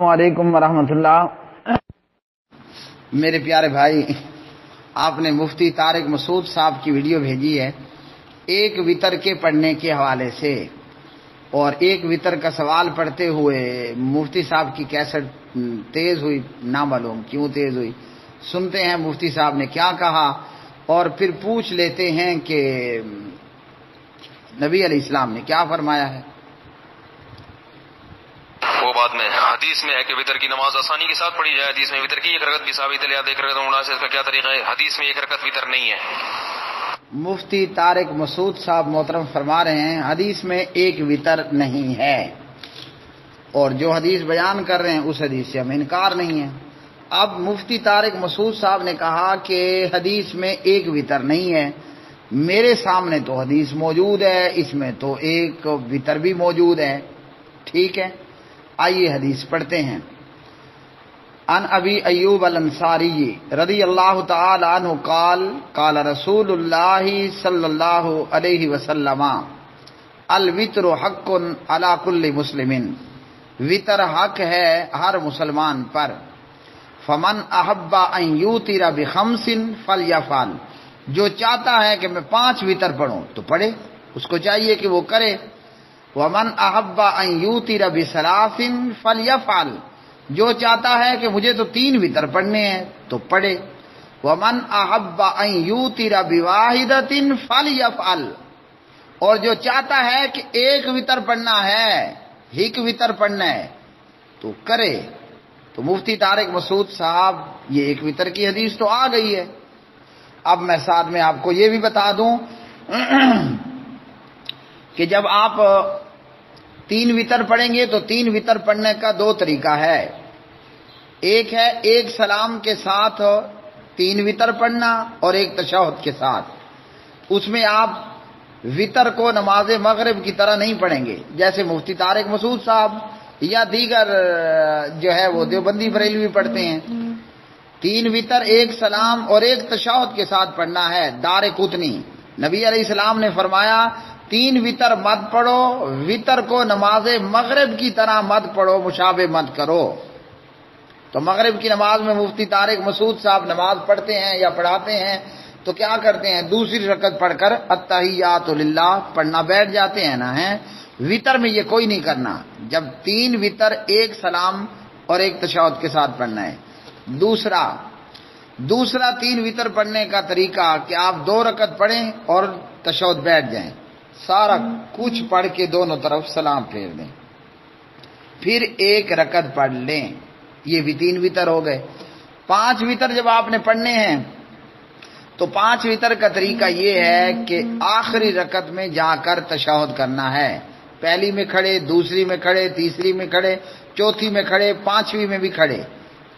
السلام علیکم ورحمۃ اللہ۔ میرے پیارے بھائی، آپ نے مفتی طارق مسعود صاحب کی ویڈیو بھیجی ہے ایک وتر کے پڑھنے کے حوالے سے، اور ایک وتر کا سوال پڑھتے ہوئے مفتی صاحب کی کیسٹ تیز ہوئی، نہ معلوم کیوں تیز ہوئی۔ سنتے ہیں مفتی صاحب نے کیا کہا اور پھر پوچھ لیتے ہیں کہ نبی علیہ السلام نے کیا فرمایا ہے۔ وہ بعد میں حدیث میں ہے کہ وتر کی نماز آسانی کے ساتھ پڑھی جائے، حدیث میں وتر کی ایک رکعت بھی ثابت ہے، لہذا ایک رکعت ہونا سے اس کا کیا طریقہ ہے؟ حدیث میں ایک رکعت وتر نہیں ہے۔ مفتی طارق مسعود صاحب محترم فرما رہے ہیں حدیث میں ایک وتر نہیں ہے، اور جو حدیث بیان کر رہے ہیں اس حدیث سے ہم انکار نہیں ہے۔ اب مفتی طارق مسعود صاحب نے کہا کہ حدیث میں ایک وتر نہیں ہے، میرے سامنے تو حدیث موجود ہے، اس میں تو ایک وتر بھی موجود ہے۔ ٹھیک ہے، آئیے حدیث پڑھتے ہیں۔ عن ابی ایوب الانصاری رضی اللہ تعالی عنہ قال قال رسول اللہ صلی اللہ علیہ وسلم الوتر حق علی کل مسلم، وتر حق ہے ہر مسلمان پر۔ فمن احب ان یوتر بخمس فلیفعل، جو چاہتا ہے کہ میں 5 وتر پڑھوں تو پڑھے، اس کو چاہیے کہ وہ کرے۔ ومن احب ان یوتر بثلاث فلیفعل، جو چاہتا ہے کہ مجھے تو 3 وتر پڑھنے ہیں تو پڑھے۔ ومن احب ان یوتر بواحدۃ فلیفعل، اور جو چاہتا ہے کہ ایک وتر پڑھنا ہے، ایک وتر پڑھنا ہے تو کرے۔ تو مفتی طارق مسعود صاحب، یہ ایک وتر کی حدیث تو آ گئی ہے۔ اب میں ساتھ میں آپ کو یہ بھی بتا دوں کہ جب آپ 3 وتر پڑھیں گے تو 3 وتر پڑھنے کا 2 طریقہ ہے۔ ایک ہے ایک سلام کے ساتھ 3 وتر پڑھنا، اور ایک تشہد کے ساتھ۔ اس میں آپ وتر کو نماز مغرب کی طرح نہیں پڑھیں گے، جیسے مفتی طارق مسعود صاحب یا دیگر جو ہے وہ دیوبندی بریلوی پڑھتے ہیں۔ 3 وتر ایک سلام اور ایک تشہد کے ساتھ پڑھنا ہے۔ دار قطنی نبی علیہ السلام نے فرمایا 3 وتر مت پڑھو، وتر کو نماز مغرب کی طرح مت پڑھو، مشابہ مت کرو۔ تو مغرب کی نماز میں مفتی طارق مسعود صاحب نماز پڑھتے ہیں یا پڑھاتے ہیں تو کیا کرتے ہیں؟ دوسری رکعت پڑھ کر التحیات للہ پڑھنا بیٹھ جاتے ہیں نا ہیں۔ وتر میں یہ کوئی نہیں کرنا، جب 3 وتر ایک سلام اور ایک تشہد کے ساتھ پڑھنا ہے۔ دوسرا 3 وتر پڑھنے کا طریقہ کہ آپ 2 رکعت پڑھیں اور تشہد بیٹھ جائیں، سارا کچھ پڑھ کے دونوں طرف سلام پھیر دیں، پھر 1 رکعت پڑھ لیں، یہ بھی 3 وتر ہو گئے۔ 5 وتر جب آپ نے پڑھنے ہیں تو 5 وتر کا طریقہ یہ ہے کہ آخری رکعت میں جا کر تشہد کرنا ہے، پہلی میں کھڑے، دوسری میں کھڑے، تیسری میں کھڑے، چوتھی میں کھڑے، 5ویں میں بھی کھڑے،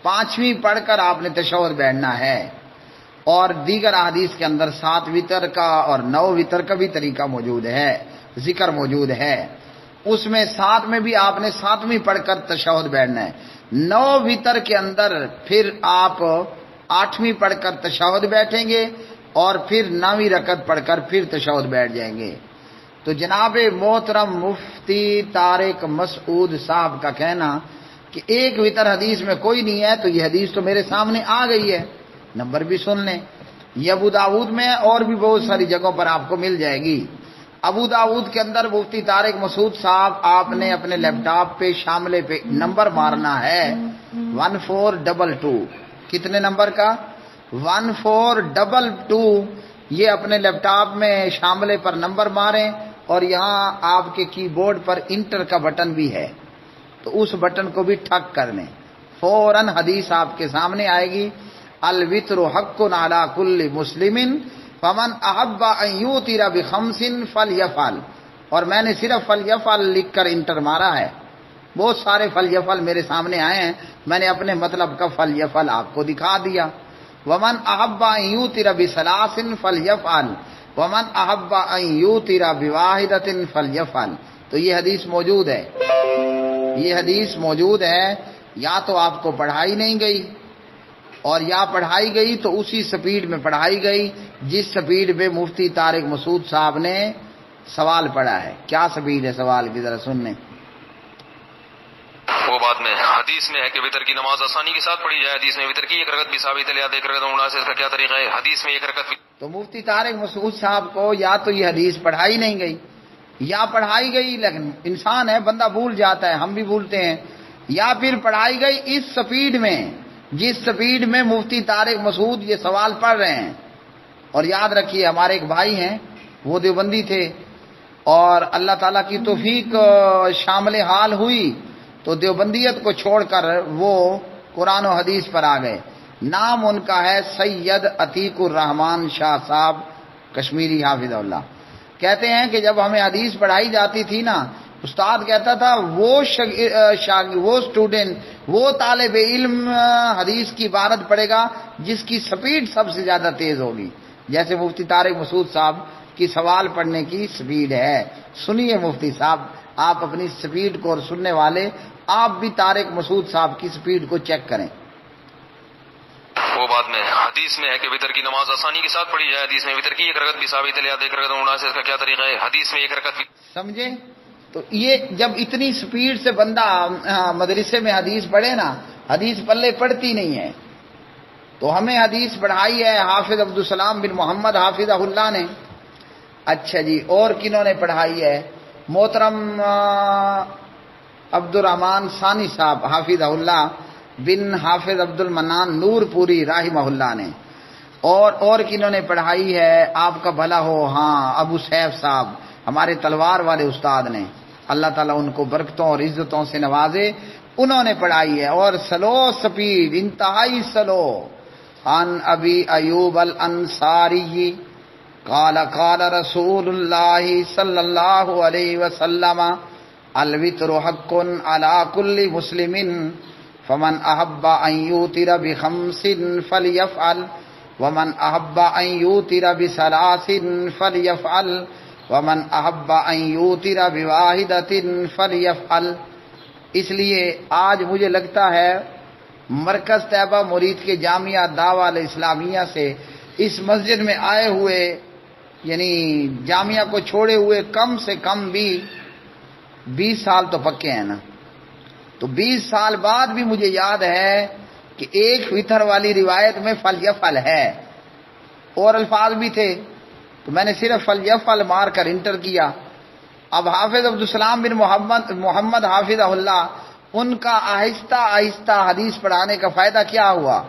5ویں پڑھ کر آپ نے تشہد بیٹھنا ہے۔ اور دیگر احادیث کے اندر 7 وتر کا اور 9 وتر کا بھی طریقہ موجود ہے، ذکر موجود ہے۔ اس میں 7 میں بھی آپ نے 7ویں پڑھ کر تشہد بیٹھنا ہے۔ 9 وتر کے اندر پھر آپ 8ویں پڑھ کر تشہد بیٹھیں گے اور پھر 9ویں رکعت پڑھ کر پھر تشہد بیٹھ جائیں گے۔ تو جناب محترم مفتی طارق مسعود صاحب کا کہنا کہ ایک وتر حدیث میں کوئی نہیں ہے، تو یہ حدیث تو میرے سامنے آ گئی ہے، نمبر بھی سن لیں، یہ ابو داؤد میں اور بھی بہت ساری جگہوں پر آپ کو مل جائے گی۔ ابو داؤد کے اندر مفتی طارق مسعود صاحب، آپ نے اپنے لیپ ٹاپ پہ شاملے پہ نمبر مارنا ہے 1422۔ کتنے نمبر کا؟ 1422۔ یہ اپنے لیپ ٹاپ میں شاملے پر نمبر ماریں، اور یہاں آپ کے کی بورڈ پر انٹر کا بٹن بھی ہے، تو اس بٹن کو بھی ٹھک کر لیں، فوراً حدیث آپ کے سامنے آئے گی۔ الوتر حق علی کل مسلم فمن احب ان یوتر بخمس فلیفعل، اور میں نے صرف فلیفعل لکھ کر انٹر مارا ہے، بہت سارے فلیفعل میرے سامنے آئے ہیں، میں نے اپنے مطلب کا فلیفعل آپ کو دکھا دیا۔ ومن احب ان یوتر بثلاث فلیفعل ومن احب ان یوتر بواحدۃ فلیفعل۔ تو یہ حدیث موجود ہے، یہ حدیث موجود ہے، یا تو آپ کو پڑھائی نہیں گئی، اور یا پڑھائی گئی تو اسی سپیڈ میں پڑھائی گئی جس سپیڈ میں مفتی طارق مسعود صاحب نے سوال پڑھا ہے۔ کیا سپیڈ ہے سوال کی، ذرا سن لیں۔ وہ وہ بات میں حدیث میں ہے کہ وطر کی نماز آسانی کے ساتھ پڑھی جائے، حدیث میں وطر کی ایک رکعت بھی ثابت ہے، لہذا ایک رکعت ہونا سے اس کا کیا طریقہ ہے؟ حدیث میں ایک رکعت بھی. تو مفتی طارق مسعود صاحب کو یا تو یہ حدیث پڑھائی نہیں گئی یا پڑھائی گئی لیکن انسان ہے، بندہ بھول جاتا ہے، ہم بھی بھولتے ہیں، یا پھر پڑھائی گئی اس سپیڈ میں جس سپیڈ میں مفتی طارق مسعود یہ سوال پڑھ رہے ہیں. اور یاد رکھیے ہمارے ایک بھائی ہیں وہ دیوبندی تھے اور اللہ تعالیٰ کی توفیق شامل حال ہوئی تو دیوبندیت کو چھوڑ کر وہ قرآن و حدیث پر آ گئے. نام ان کا ہے سید عتیق الرحمان شاہ صاحب کشمیری حافظ اللہ. کہتے ہیں کہ جب ہمیں حدیث پڑھائی جاتی تھی نا، استاد کہتا تھا وہ اسٹوڈنٹ وہ طالب علم حدیث کی عبارت پڑھے گا جس کی سپیڈ سب سے زیادہ تیز ہوگی، جیسے مفتی طارق مسعود صاحب کی سوال پڑھنے کی سپیڈ ہے. سنیے مفتی صاحب، آپ اپنی سپیڈ کو، اور سننے والے آپ بھی طارق مسعود صاحب کی سپیڈ کو چیک کریں. وہ بات میں حدیث میں ہے کہ وطر کی نماز آسانی کے ساتھ پڑھی جائے، حدیث میں وطر کی ایک رکعت بھی ثابت ہے، لہذا ایک رکعت ہونا سے اس کا کیا طریقہ ہے؟ حدیث میں ایک رکعت بھی. سمجھے؟ تو یہ جب اتنی سپیڈ سے بندہ مدرسے میں حدیث پڑھے نا، حدیث پلے پڑتی نہیں ہے. تو ہمیں حدیث پڑھائی ہے حافظ عبدالسلام بن محمد حافظہ اللہ نے. اچھا جی، اور کنہوں نے پڑھائی ہے؟ محترم عبد الرحمان ثانی صاحب حافظہ اللہ بن حافظ عبد المنان نور پوری رحمہ اللہ نے. اور کنہوں نے پڑھائی ہے؟ آپ کا بھلا ہو، ہاں ابو سیف صاحب ہمارے تلوار والے استاد نے، اللہ تعالیٰ ان کو برکتوں اور عزتوں سے نوازے، انہوں نے پڑھائی ہے. اور سلو سپیڈ، انتہائی سلو. عن ابی ایوب الانصاری قال قال رسول اللہ صلی اللہ علیہ وسلم الوتر حق علی کل مسلم فمن احب ان یوتر بخمس فلیفعل ومن احب ان یوتر بثلاث فلیفعل ومن احب ان یوتر بواحدۃ فلیفعل. اس لیے آج مجھے لگتا ہے مرکز طیبہ مرید کے جامعہ دعوہ الاسلامیہ سے اس مسجد میں آئے ہوئے، یعنی جامعہ کو چھوڑے ہوئے کم سے کم بھی 20 سال تو پکے ہیں نا. تو 20 سال بعد بھی مجھے یاد ہے کہ ایک وتر والی روایت میں فلیفعل ہے اور الفاظ بھی تھے، تو میں نے صرف فلیفعل مار کر انٹر کیا. اب حافظ عبدالسلام بن محمد حافظہ اللہ، ان کا آہستہ آہستہ حدیث پڑھانے کا فائدہ کیا ہوا؟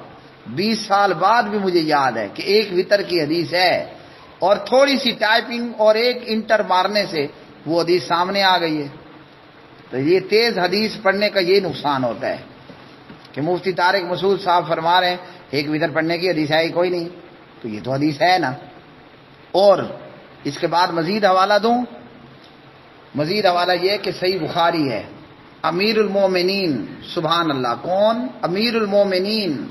20 سال بعد بھی مجھے یاد ہے کہ ایک وتر کی حدیث ہے اور تھوڑی سی ٹائپنگ اور ایک انٹر مارنے سے وہ حدیث سامنے آ گئی ہے. تو یہ تیز حدیث پڑھنے کا یہ نقصان ہوتا ہے کہ مفتی طارق مسعود صاحب فرما رہے ہیں ایک وتر پڑھنے کی حدیث ہے ہی کوئی نہیں، تو یہ تو حدیث ہے نا. اور اس کے بعد مزید حوالہ دوں، مزید حوالہ یہ کہ صحیح بخاری ہے. امیر المومنین، سبحان اللہ، کون؟ امیر المومنین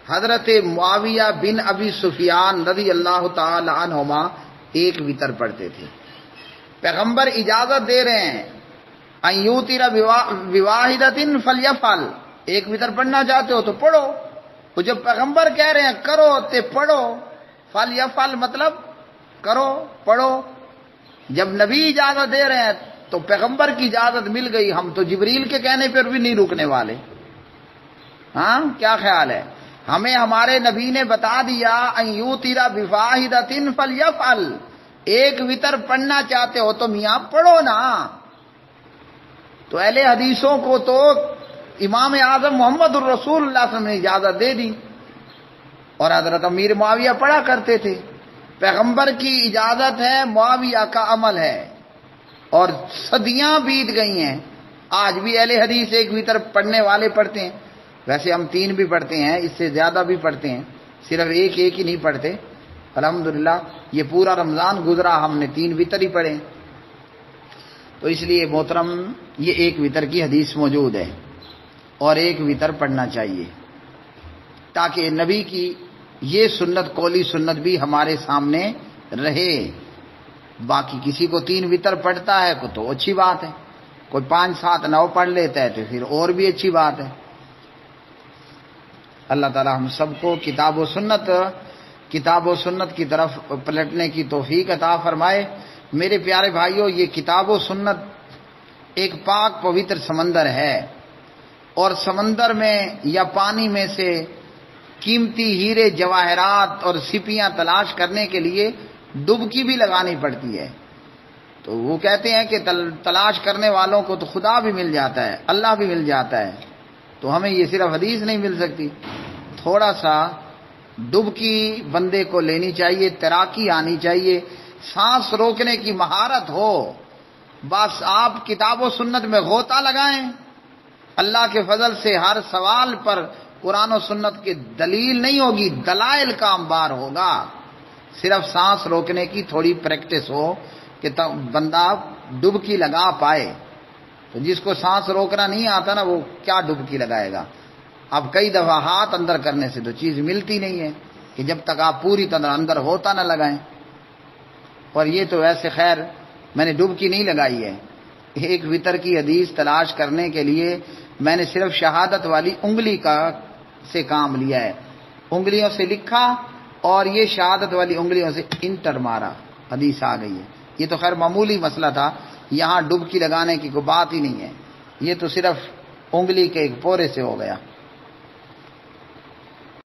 حضرت معاویہ بن ابی سفیان رضی اللہ تعالی عنہما ایک وتر پڑھتے تھے. پیغمبر اجازت دے رہے ہیں ان یوتر بواحدۃ فلیفعل، ایک وتر پڑھنا چاہتے ہو تو پڑھو. تو جب پیغمبر کہہ رہے ہیں کرو تے پڑھو، فلیفعل مطلب کرو پڑھو. جب نبی اجازت دے رہے ہیں تو پیغمبر کی اجازت مل گئی، ہم تو جبریل کے کہنے پر بھی نہیں رکنے والے. ہاں کیا خیال ہے؟ ہمیں ہمارے نبی نے بتا دیا ان یوتر بواحدۃ فلیفعل، ایک وتر پڑھنا چاہتے ہو تو میاں پڑھو نا. تو اہل حدیثوں کو تو امام اعظم محمد الرسول اللہ صلی اللہ علیہ وسلم نے اجازت دے دی اور حضرت امیر معاویہ پڑھا کرتے تھے. پیغمبر کی اجازت ہے، معاویہ کا عمل ہے، اور صدیاں بیت گئی ہیں، آج بھی اہل حدیث ایک وتر پڑھنے والے پڑھتے ہیں. ویسے ہم 3 بھی پڑھتے ہیں، اس سے زیادہ بھی پڑھتے ہیں، صرف ایک ہی نہیں پڑھتے. الحمدللہ یہ پورا رمضان گزرا ہم نے 3 وتر ہی پڑھے. تو اس لیے محترم یہ ایک وتر کی حدیث موجود ہے اور ایک وتر پڑھنا چاہیے تاکہ نبی کی یہ سنت، قولی سنت بھی ہمارے سامنے رہے. باقی کسی کو 3 وتر پڑھتا ہے تو اچھی بات ہے، کوئی 5 7 9 پڑھ لیتا ہے تو پھر اور بھی اچھی بات ہے. اللہ تعالی ہم سب کو کتاب و سنت کی طرف پلٹنے کی توفیق عطا فرمائے. میرے پیارے بھائیوں، یہ کتاب و سنت ایک پاک پوتر سمندر ہے اور سمندر میں یا پانی میں سے قیمتی ہیرے جواہرات اور سپیاں تلاش کرنے کے لیے ڈبکی بھی لگانی پڑتی ہے. تو وہ کہتے ہیں کہ تلاش کرنے والوں کو تو خدا بھی مل جاتا ہے، اللہ بھی مل جاتا ہے، تو ہمیں یہ صرف حدیث نہیں مل سکتی. تھوڑا سا ڈبکی بندے کو لینی چاہیے، تیراکی آنی چاہیے، سانس روکنے کی مہارت ہو. بس آپ کتاب و سنت میں غوطہ لگائیں، اللہ کے فضل سے ہر سوال پر قرآن و سنت کی دلیل نہیں ہوگی، دلائل کا انبار ہوگا. صرف سانس روکنے کی تھوڑی پریکٹس ہو کہ بندہ ڈبکی لگا پائے. تو جس کو سانس روکنا نہیں آتا نا، وہ کیا ڈبکی لگائے گا؟ اب کئی دفعہ ہاتھ اندر کرنے سے تو چیز ملتی نہیں ہے کہ جب تک آپ پوری طرح اندر ہوتا نہ لگائیں. اور یہ تو ویسے خیر میں نے ڈبکی نہیں لگائی ہے. ایک وتر کی حدیث تلاش کرنے کے لیے میں نے صرف شہادت والی انگلی سے کام لیا ہے، انگلیوں سے لکھا اور یہ شہادت والی انگلیوں سے انٹر مارا، حدیث آ گئی ہے. یہ تو خیر معمولی مسئلہ تھا، یہاں ڈبکی لگانے کی کوئی بات ہی نہیں ہے، یہ تو صرف انگلی کے ایک پورے سے ہو گیا.